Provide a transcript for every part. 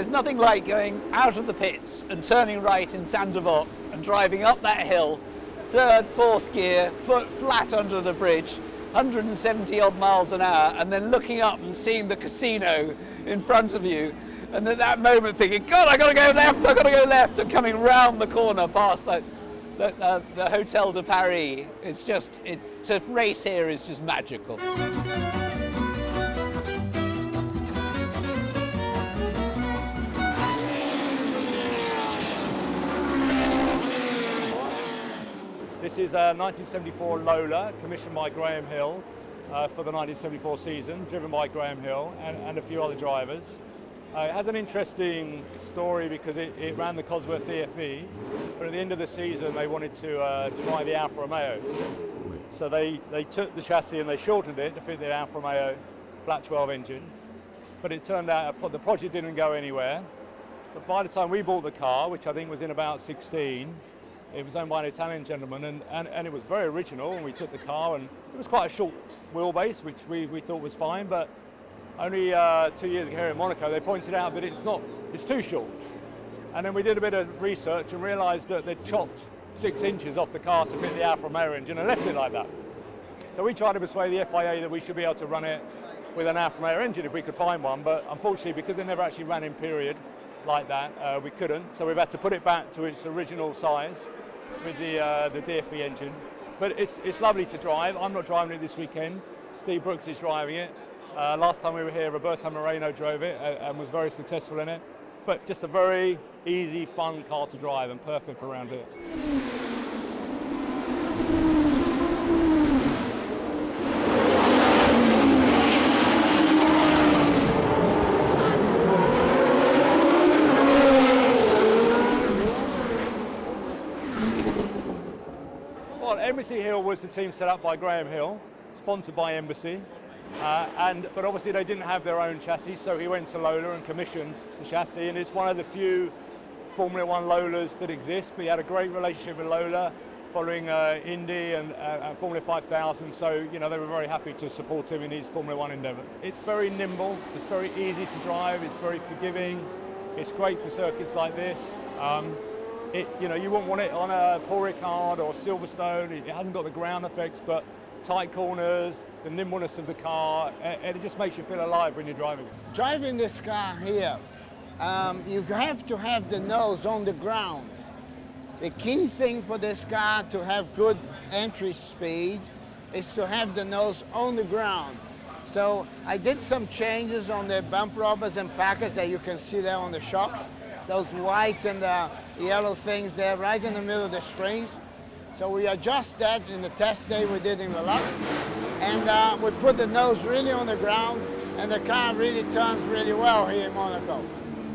There's nothing like going out of the pits and turning right in Saint-Devote and driving up that hill, third, fourth gear, foot flat under the bridge, 170 odd miles an hour, and then looking up and seeing the casino in front of you, and at that moment thinking, God, I gotta go left, I gotta go left, and coming round the corner past the Hotel de Paris. To race here is just magical. This is a 1974 Lola, commissioned by Graham Hill for the 1974 season, driven by Graham Hill and a few other drivers. It has an interesting story because it ran the Cosworth DFE, but at the end of the season they wanted to try the Alfa Romeo. So they took the chassis and they shortened it to fit the Alfa Romeo flat 12 engine, but it turned out the project didn't go anywhere. But by the time we bought the car, which I think was in about 16, it was owned by an Italian gentleman, and it was very original, and we took the car, and it was quite a short wheelbase, which we thought was fine, but only 2 years ago here in Monaco, they pointed out that it's too short. And then we did a bit of research and realised that they'd chopped 6 inches off the car to fit the Alfa Romeo engine and left it like that. So we tried to persuade the FIA that we should be able to run it with an Alfa Romeo engine if we could find one, but unfortunately, because it never actually ran in period like that, we couldn't, so we've had to put it back to its original size with the DFE engine. But it's lovely to drive. I'm not driving it this weekend. Steve Brooks is driving it. Last time we were here, Roberto Moreno drove it and was very successful in it. But just a very easy, fun car to drive and perfect for around here. Embassy Hill was the team set up by Graham Hill, sponsored by Embassy, but obviously they didn't have their own chassis, so he went to Lola and commissioned the chassis, and it's one of the few Formula One Lolas that exist. But he had a great relationship with Lola following Indy and Formula 5000, so they were very happy to support him in his Formula One endeavour. It's very nimble, it's very easy to drive, it's very forgiving, it's great for circuits like this. You wouldn't want it on a Paul Ricard or Silverstone. It hasn't got the ground effects, but tight corners, the nimbleness of the car, and it just makes you feel alive when you're driving it. Driving this car here, you have to have the nose on the ground. The key thing for this car to have good entry speed is to have the nose on the ground. So I did some changes on the bump rubbers and packers that you can see there on the shocks. Those white and yellow things there right in the middle of the springs. So we adjust that in the test day we did in the lab. And we put the nose really on the ground, and the car really turns really well here in Monaco.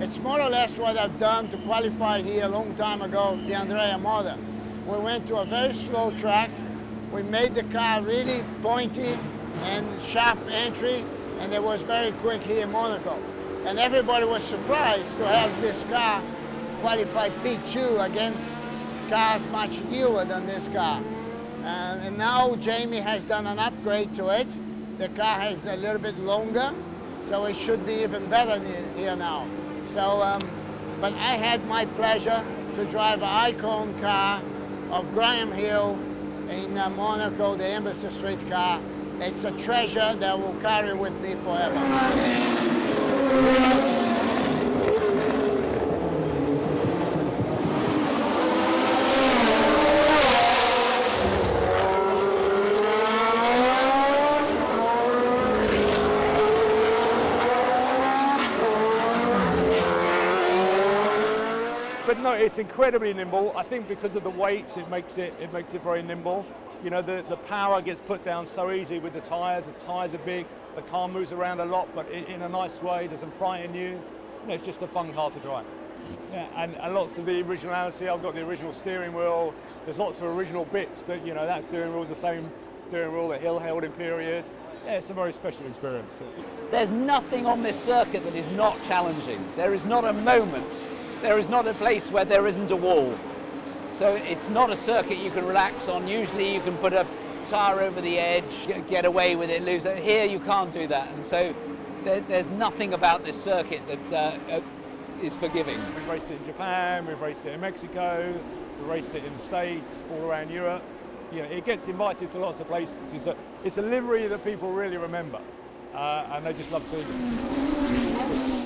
It's more or less what I've done to qualify here a long time ago, the Andrea Moda. We went to a very slow track. We made the car really pointy and sharp entry, and it was very quick here in Monaco. And everybody was surprised to have this car qualified P2 against cars much newer than this car. And now Jamie has done an upgrade to it. The car has a little bit longer, so it should be even better here now. So, but I had my pleasure to drive an icon car of Graham Hill in Monaco, the Embassy Street car. It's a treasure that will carry with me forever. But no, it's incredibly nimble. I think because of the weight, it makes it very nimble. The power gets put down so easy with the tyres. The tyres are big. The car moves around a lot, but in a nice way. Doesn't frighten you. It's just a fun car to drive. Yeah, and lots of the originality. I've got the original steering wheel. There's lots of original bits that that steering wheel is the same steering wheel that Hill held in period. Yeah, it's a very special experience. There's nothing on this circuit that is not challenging. There is not a moment. There is not a place where there isn't a wall. So it's not a circuit you can relax on. Usually you can put a tyre over the edge, get away with it, lose it. Here you can't do that. And so there's nothing about this circuit that is forgiving. We've raced it in Japan, we've raced it in Mexico, we've raced it in the States, all around Europe. You know, it gets invited to lots of places. It's a livery that people really remember, and they just love seeing it.